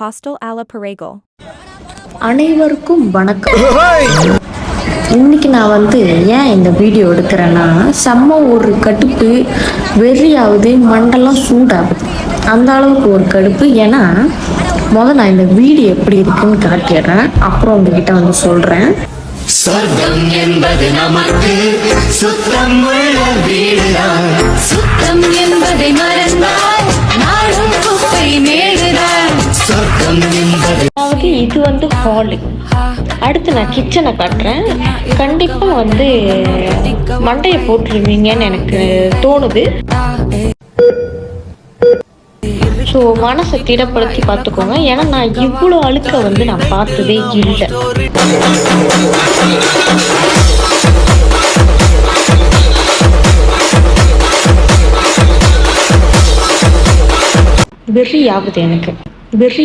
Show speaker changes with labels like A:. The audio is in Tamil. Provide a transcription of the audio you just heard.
A: Hostel alla Parego.
B: அனைவருக்கும் வணக்கம். இன்னைக்கு நான் ஏன் இந்த வீடியோ எடுக்கிறேன்னா, செம்ம ஒரு கடுப்பு, வெறியாவது, மண்டெல்லாம் சூடாகுது. அந்த அளவுக்கு ஒரு கடுப்பு. ஏன்னா நான் இந்த வீடியோ எப்படி இருக்குன்னு காட்டிடுறேன், அப்புறம் உங்ககிட்ட சொல்கிறேன்.
C: சொர்க்கம் என்பது நமக்கு சுத்தம் உள்ள வீடுதான். சுத்தம் என்பதை மறந்தால் நாடும் குப்பை மேடுதான். சொர்க்கம் என்பது
B: இது ஹாலு. அடுத்து நான் கிச்சனை காட்டுறேன். கண்டிப்பாக மண்டையை போட்டுருவீங்கன்னு எனக்கு தோணுது. ஸோ மனசை திடப்படுத்தி பார்த்துக்கோங்க. ஏன்னா நான் இவ்வளோ அழுக்க நான் பார்த்ததே இல்லை. வெறி ஆகுது எனக்கு, வெறி